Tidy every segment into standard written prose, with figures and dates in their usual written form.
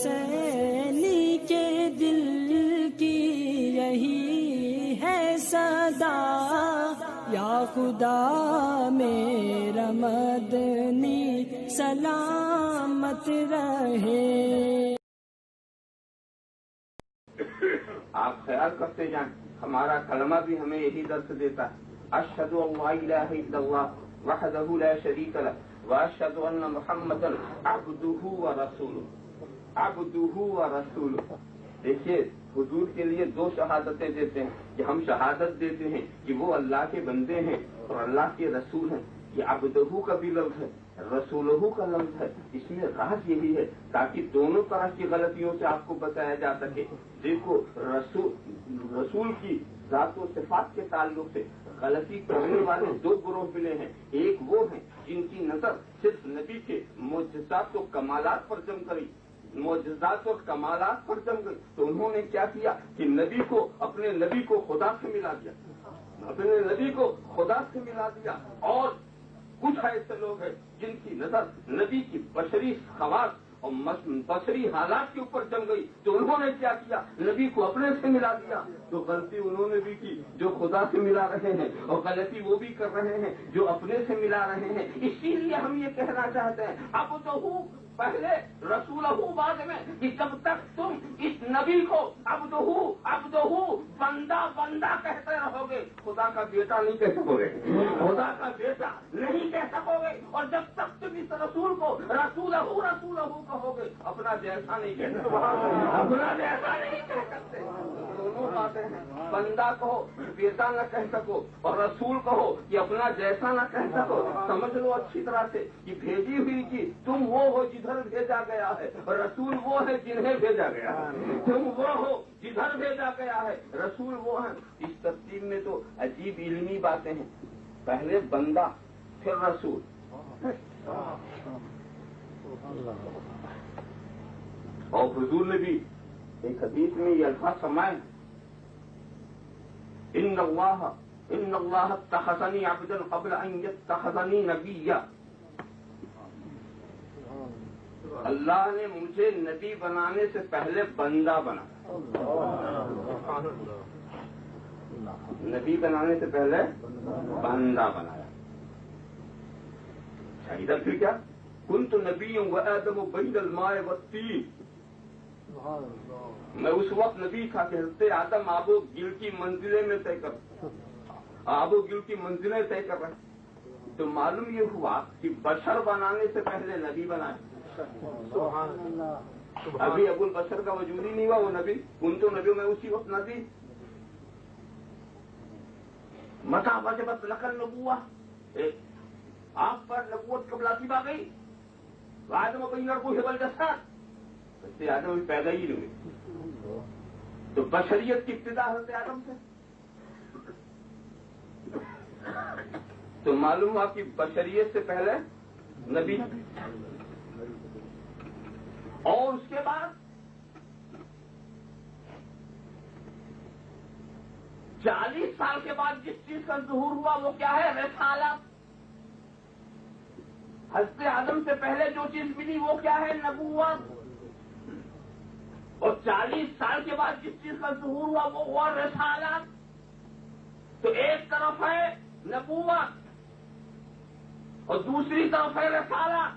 حسینی کے دل کی یہی ہے صدا، یا خدا میرا مدنی سلامت رہے۔ آپ خیال کرتے جائیں، ہمارا کلمہ بھی ہمیں یہی درس دیتا ہے، اشہد ان لا الہ الا اللہ وحدہ لا شریک لہ واشہد ان محمدا عبدہ ورسولہ، عبدہ ورسولہ۔ دیکھیے حضور کے لیے دو شہادتیں دیتے ہیں کہ ہم شہادت دیتے ہیں کہ وہ اللہ کے بندے ہیں اور اللہ کے رسول ہیں۔ یہ عبدہ کا بھی لفظ ہے، رسولہ کا لفظ ہے، اس میں راز یہی ہے تاکہ دونوں طرح کی غلطیوں سے آپ کو بتایا جا سکے۔ دیکھو رسول کی ذات و صفات کے تعلق سے غلطی کرنے والے دو گروہ ملے ہیں، ایک وہ ہیں جن کی نظر صرف نبی کے معجزات و کمالات پر جم گئی، معجزات اور کمالات پر جم گئی، تو انہوں نے کیا کیا کہ اپنے نبی کو خدا سے ملا دیا، اپنے نبی کو خدا سے ملا دیا۔ اور کچھ ایسے لوگ ہیں جن کی نظر نبی کی بشری خواص اور بشری حالات کے اوپر جم گئی، تو انہوں نے کیا کیا، نبی کو اپنے سے ملا دیا۔ تو غلطی انہوں نے بھی کی جو خدا سے ملا رہے ہیں، اور غلطی وہ بھی کر رہے ہیں جو اپنے سے ملا رہے ہیں۔ اسی لیے ہم یہ کہنا چاہتے ہیں، اب تو پہلے رسول بعد میں، کہ جب تک تم اس نبی کو عبدہ بندہ کہتے رہو گے، خدا کا بیٹا نہیں کہہ سکو گے، خدا کا بیٹا نہیں کہہ سکو گے۔ اور جب تک تم اس رسول کو رسولہ کہو گے، اپنا جیسا نہیں کہہ سکتے، اپنا جیسا نہیں کہہ سکتے۔ دونوں باتیں ہیں، بندہ کہو بیٹا نہ کہہ سکو، اور رسول کہو کہ اپنا جیسا نہ کہہ سکو۔ سمجھ لو اچھی طرح سے کہ بھیجی ہوئی کی تم وہ ہو جدھر بھیجا گیا ہے، اور رسول وہ ہے جنہیں بھیجا گیا ہے۔ تم وہ ہو جدھر بھیجا گیا ہے، رسول وہ ہیں۔ اس ترتیب میں تو عجیب علمی باتیں ہیں، پہلے بندہ پھر رسول۔ اور حضور نے بھی ایک حدیث میں یہ الفاظ فرمائے، ان اللہ اتخذنی عبدا قبل ان یتخذنی نبیا۔ اللہ نے مجھے نبی بنانے سے پہلے بندہ بنایا، نبی بنانے سے پہلے بندہ بنایا۔ اچھا ادھر پھر کیا، کنت نبی وآدم بین الماء والطین، میں اس وقت نبی تھا کہ حضرت آدم آب و گل کی منزلیں میں آب و گل کی منزلیں طے کر رہے۔ تو معلوم یہ ہوا کہ بشر بنانے سے پہلے نبی بنائے۔ ابھی ابو البشر کا وجود ہی نہیں ہوا، وہ نبی، ان تو نبیوں میں اسی وقت نبی۔ متا وجبت لک النبوہ، آپ پر نبوت کب لازم آ گئی؟ آدم بین الروح والجسد، اس سے آدم پیدا ہی نہیں ہوئی، تو بشریت کی ابتدا حضرت آدم سے۔ تو معلوم ہوا کہ بشریت سے پہلے نبی، اور اس کے بعد 40 سال کے بعد جس چیز کا ظہور ہوا وہ کیا ہے؟ رسالت۔ حضرت آدم سے پہلے جو چیز ملی وہ کیا ہے؟ نبوت۔ اور 40 سال کے بعد جس چیز کا ظہور ہوا وہ ہوا رسالت۔ تو ایک طرف ہے نبوت اور دوسری طرف ہے رسالت،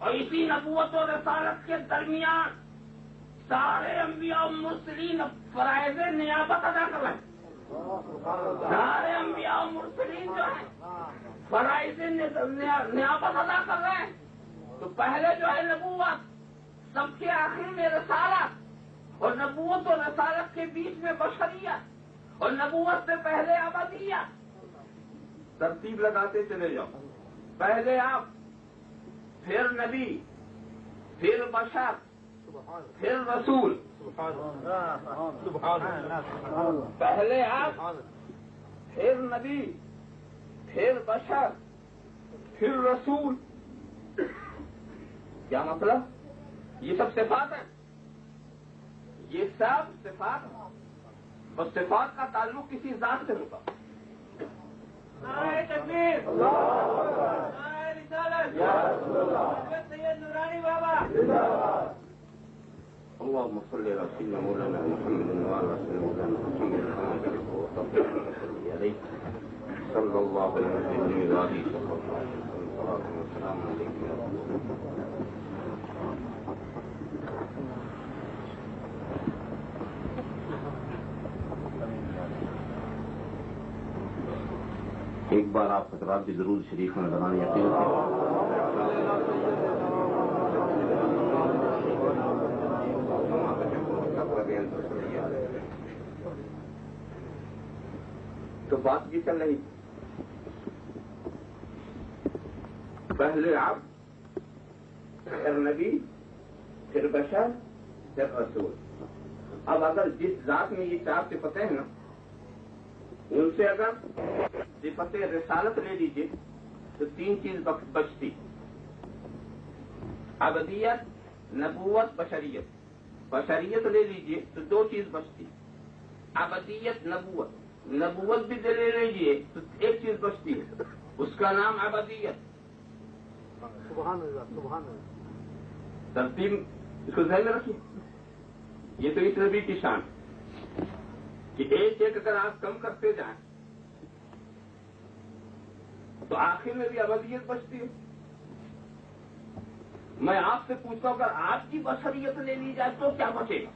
اور اسی نبوت و رسالت کے درمیان سارے انبیاء و مرسلین فرائض نیابت ادا کر رہے ہیں۔ سارے انبیاء و مرسلین جو ہیں فرائض نیابت ادا کر رہے ہیں۔ تو پہلے جو ہے نبوت، سب کے آخر میں رسالت، اور نبوت و رسالت کے بیچ میں بشریت، اور نبوت سے پہلے ابدیت۔ ترتیب لگاتے چلے جاؤ، پہلے آپ، پھر نبی، پھر بشر، پھر رسول۔ پہلے آپ، پھر نبی، پھر بشر، پھر رسول۔ کیا مطلب؟ یہ سب صفات ہیں، یہ سب صفات ہیں، اور صفات کا تعلق کسی ذات سے ہوتا۔ نعرہ تکبیر، نعرہ رسالت، سید نورانی بابا۔ اللهم صل على سيدنا مولانا محمد وعلى سيدنا محمد كما تحب وترضى عليه صلى الله عليه وسلم وعلى صلوات والسلام عليك يا رسول الله. ایک بار آپ حضرات بھی درود شریف میں لگانے یقین تو بات بھی چل رہی پہلے آپ پھر نبی پھر بشر پھر رسول. اب اگر جس ذات میں یہ چار صفتیں ہیں نا ان سے اگر صفت رسالت لے لیجیے تو تین چیز بچتی ابدیت نبوت بشریت. بشریت لے لیجیے تو دو چیز بچتی ابدیت نبوت. نبوت بھی لے لیجیے تو ایک چیز بچتی ہے اس کا نام ابدیت. سبحان اللہ سبحان اللہ. ترتیب اس کو ذہن میں رکھیے. یہ تو اس نبی کی شان کہ ایک ایک اگر آپ کم کرتے جائیں تو آخر میں بھی ابدیت بچتی ہے. میں آپ سے پوچھتا ہوں اگر آپ کی بشریت لے لی جائے تو کیا بچے گا؟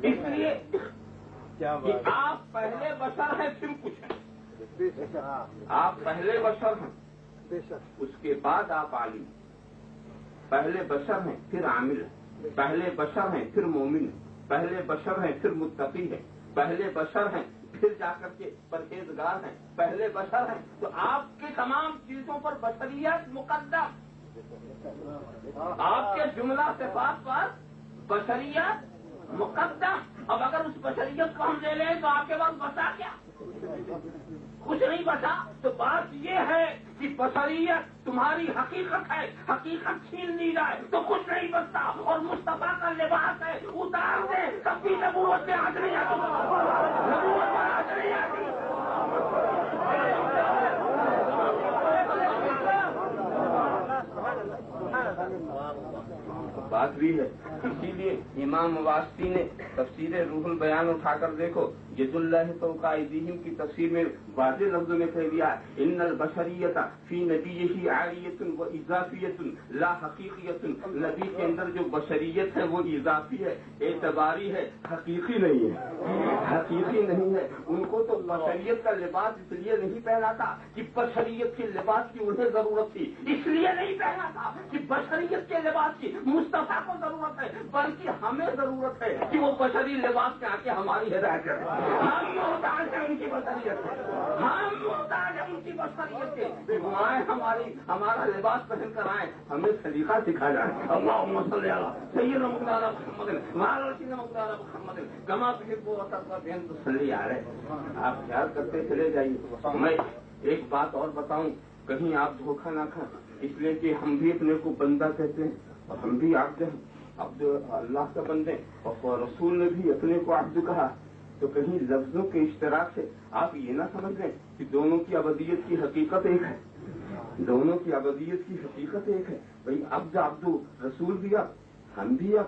اس لیے کہ آپ پہلے بشر ہیں پھر کچھ ہیں. آپ پہلے بشر ہیں اس کے بعد آپ عالم. پہلے بشر ہیں پھر عامل ہیں. پہلے بشر ہیں پھر مومن ہیں. پہلے بشر ہیں پھر متقی ہیں. پہلے بشر ہیں پھر جا کر کے پرہیزگار ہیں. پہلے بشر ہیں تو آپ کے تمام چیزوں پر بشریت مقدم. آپ کے جملہ صفات پر بشریت مقدم. اب اگر اس بشریت کو ہم لے لیں تو آپ کے پاس بچا کیا؟ کچھ نہیں بچا. تو بات یہ ہے کہ بشریت تمہاری حقیقت ہے. حقیقت چھین لی جائے تو کچھ نہیں بچتا. اور مصطفیٰ کا لباس ہے اتار دے کبھی نبوت میں آج نہیں آتی. نبوت میں آج نہیں آتی. بات بھی ہے. اسی لیے امام واسطی نے تفسیر روح البیان اٹھا کر دیکھو جد اللہ فوق ایدیہم کی تفسیر میں واضح لفظوں میں کہہ دیا ان البشریت فی نبیہ عالیۃ و اضافیۃ لا حقیقیۃ. نبی کے اندر جو بشریت ہے وہ اضافی ہے اعتباری ہے حقیقی نہیں ہے. حقیقی نہیں ہے. ان کو تو بشریت کا لباس اس لیے نہیں پہنا تھا کہ بشریت کے لباس کی انہیں ضرورت تھی. اس لیے نہیں پہنا تھا کہ بشریت کے لباس کی مصطفیٰ کو ضرورت ہے بلکہ ہمیں ضرورت ہے کہ وہ بشری لباس میں آ کے ہماری ہدایت کریں. ہم محتاج ہیں ان کی بشریت سے. ہم محتاج ہیں ان کی بشریت سے. ہمارا لباس پہن کر آئے ہمیں سلیقہ سکھا جائے. اللہم صلی علی سیدنا مولانا محمد وعلی سیدنا مولانا محمد کما تحب وترضى بہن تصلی علیہ. آپ خیال کرتے چلے جائیے. میں ایک بات اور بتاؤں کہیں آپ دھوکہ نہ کھائیں. اس لیے کہ ہم بھی اپنے کو بندہ کہتے ہیں اور ہم بھی عبد ہیں. عبد اللہ کا بندے اور رسول نے بھی اپنے کو عبد کہا. تو کہیں لفظوں کے اشتراک سے آپ یہ نہ سمجھ لیں کہ دونوں کی ابدیت کی حقیقت ایک ہے. دونوں کی ابدیت کی حقیقت ایک ہے. بھائی عبد رسول بھی اب ہم بھی اب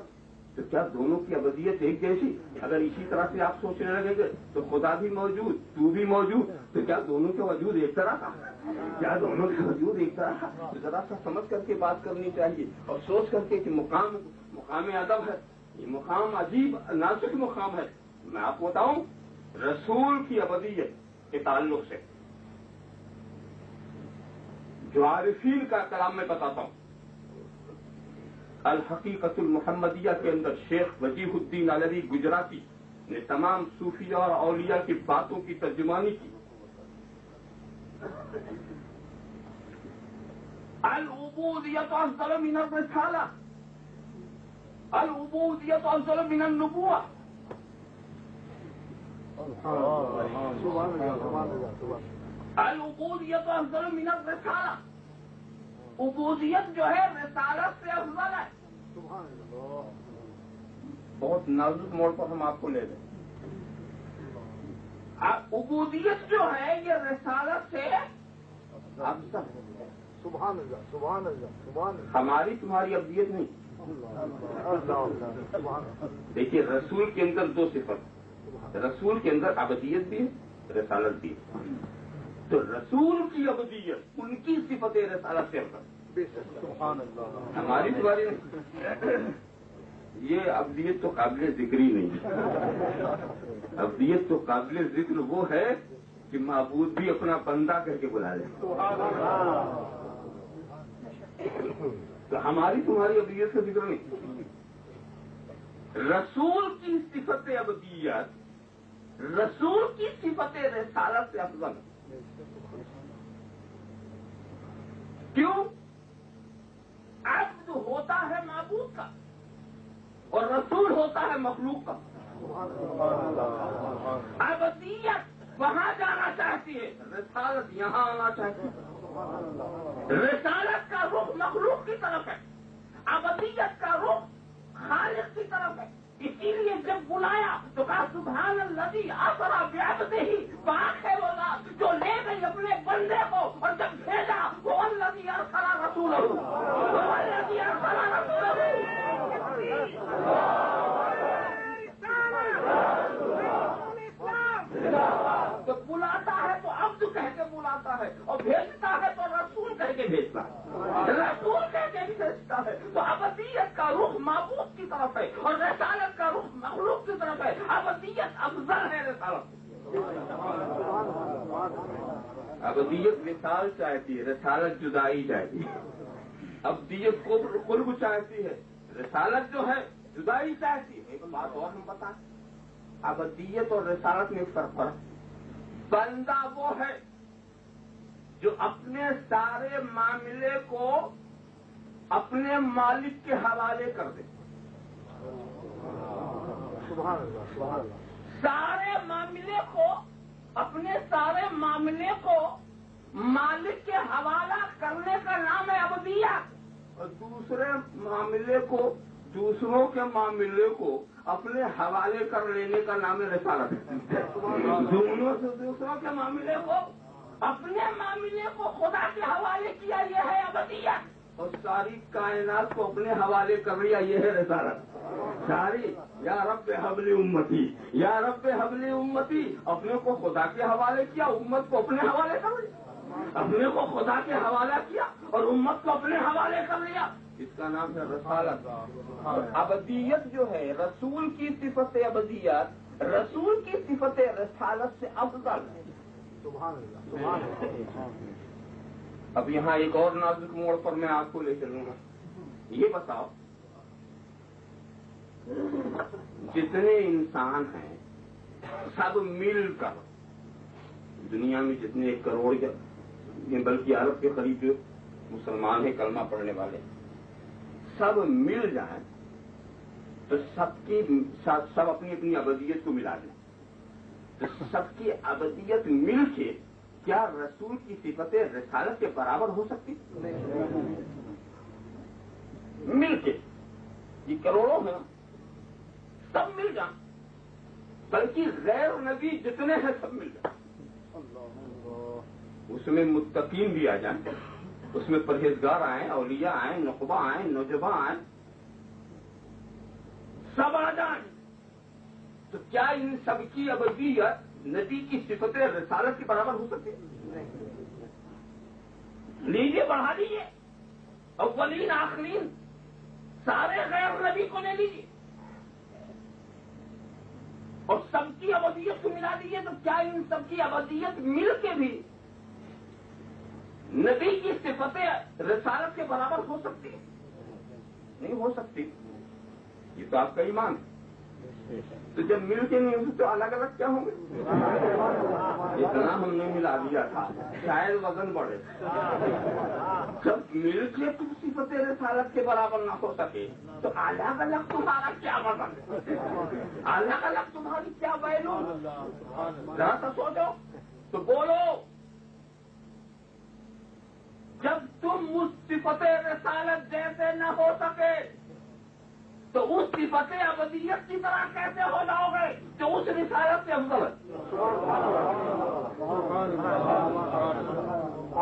تو کیا دونوں کی ابدیت ایک جیسی؟ اگر اسی طرح سے آپ سوچنے لگیں گے تو خدا بھی موجود تو بھی موجود تو کیا دونوں کا وجود ایک طرح کا؟ کیا دونوں کا وجود ایک طرح کا؟ ذرا سا سمجھ کر کے بات کرنی چاہیے اور سوچ کر کے کہ مقام ادب ہے. یہ مقام عجیب نازک مقام ہے. میں آپ کو بتاؤں رسول کی ابدیت کے تعلق سے جو عارفین کا کلام میں بتاتا ہوں. الحقیقت المحمدیہ کے اندر شیخ وجیہ الدین علوی گجراتی نے تمام صوفیہ اور اولیاء کی باتوں کی ترجمانی کی. العبودیت افضل من الرسالہ. العبودیت افضل من النبوہ. العبودیت افضل من الرسالہ. عبودیت جو ہے رسالت سے افضل ہے. بہت نازک موڑ پر ہم آپ کو لے لیں. عبودیت جو ہے یہ رسالت سے افضل ہے. سبحان اللہ سبحان اللہ سبحان اللہ ہماری تمہاری ابدیت نہیں. دیکھیے رسول کے اندر دو صفت، رسول کے اندر ابدیت بھی ہے، رسالت بھی ہے. تو رسول کی ابدیت ان کی صفت رسالت سے افضل، ہماری تمہاری نہیں. یہ ابدیت تو قابل ذکر ہی نہیں ہے. ابدیت تو قابل ذکر وہ ہے کہ معبود بھی اپنا بندہ کہہ کے بلا لے. تو ہماری تمہاری ابدیت کا ذکر نہیں. رسول کی صفت ابدیت رسول کی صفت رسالت سے افضل. کیوں؟ عبد ہوتا ہے معبود کا اور رسول ہوتا ہے مخلوق کا. ابدیت وہاں جانا چاہتی ہے، رسالت یہاں آنا چاہتی ہے. رسالت کا رخ مخلوق کی طرف ہے، ابدیت کا رخ خالق کی طرف ہے. اسی لیے جب بلایا تو کہا سبحان الذی اسری بعبدہ، پاک ہے وہ ذات جو لے گئی اپنے بندے کو اور جب بھیجا وہ الذی ارسل رسولہ، وہ الذی ارسل رسولہ. تو بلاتا ہے تو عبد کہہ کے بلاتا ہے اور بھیجتا ہے تو رسول کہہ کے بھیجتا ہے. رسول کہہ کے بھیجتا ہے تو ابدیت کا رخ معبود کی طرف ہے اور رسالت کا رخ مخلوق کی طرف ہے. ابدیت افضل ہے رسالت. ابدیت مثال چاہتی ہے، رسالت جدائی چاہتی ہے. ابدیت قرب چاہتی ہے، رسالت جو ہے جدائی چاہتی ہے. ایک بات اور ہم بتائیں، ابدیت اور رسالت میں فرق. بندہ وہ ہے جو اپنے سارے معاملے کو اپنے مالک کے حوالے کر دے. سبحان اللہ سبحان اللہ. سارے معاملے کو اپنے سارے معاملے کو مالک کے حوالہ کرنے کا نام ہے ابدیت. اور دوسروں کے معاملے کو اپنے حوالے کر لینے کا نام ہے رسالت. دوسروں کے معاملے کو اپنے معاملے کو خدا کے حوالے کیا، یہ ہے ابدیت. اور ساری کائنات کو اپنے حوالے کر لیا، یہ ہے رسالت. ساری یا رب حبل امتی، یا رب حبل امتی، اپنے کو خدا کے حوالے کیا، امت کو اپنے حوالے کر لیا. اپنے کو خدا کے حوالہ کیا اور امت کو اپنے حوالے کر لیا، اس کا نام ہے رسالت. ابدیت جو ہے رسول کی صفت ابدیت رسول کی صفت رسالت سے افضل ہے. سبحان اللہ سبحان اللہ. اب یہاں ایک اور نازک موڑ پر میں آپ کو لے چلوں گا. یہ بتاؤ جتنے انسان ہیں سب مل کر دنیا میں جتنے 1 کروڑ بلکہ عرب کے قریب جو مسلمان ہیں کلمہ پڑھنے والے سب مل جائیں تو سب اپنی اپنی ابدیت کو ملا دیں تو سب کی ابدیت مل کے کیا رسول کی صفت رسالت کے برابر ہو سکتی؟ مل کے یہ کروڑوں ہیں سب مل جائیں، بلکہ غیر نبی جتنے ہیں سب مل جائیں. اس میں متقین بھی آ جائیں، اس میں پرہیزگار آئیں، اولیاء آئیں، نقبہ آئیں، نوجباں آئیں، سب آ جائیں تو کیا ان سب کی ابدیت نبی کی صفت رسالت کے برابر ہو سکتی ہے؟ لیجیے بڑھا لیجیے، اولین آخرین سارے غیر نبی کو لے لیجیے اور سب کی ابدیت کو ملا دیجیے تو کیا ان سب کی ابدیت مل کے بھی نبی کی صفت رسالت کے برابر ہو سکتی ہے؟ نہیں ہو سکتی. یہ تو آپ کا ایمان ہے. تو جب مل کے نہیں ہو سکتے تو الگ الگ کیا ہوں گے؟ اتنا ہم نے ملا دیا تھا شاید وزن بڑھے. جب مل کے تم صفت رسالت کے برابر نہ ہو سکے تو الگ الگ تمہارا کیا وزن، الگ الگ تمہاری کیا ویلو. ذرا سا سوچو تو بولو. جب تم اس صفت رسالت جیسے نہ ہو سکے تو اس صفت ابدیت کی طرح کیسے ہو جاؤ گے جو اس رسالت سے افضل ہے؟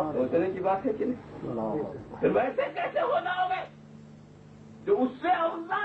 سوچنے کی بات ہے کہ نہیں؟ پھر ویسے کیسے ہونا ہوگا جو اس سے افضل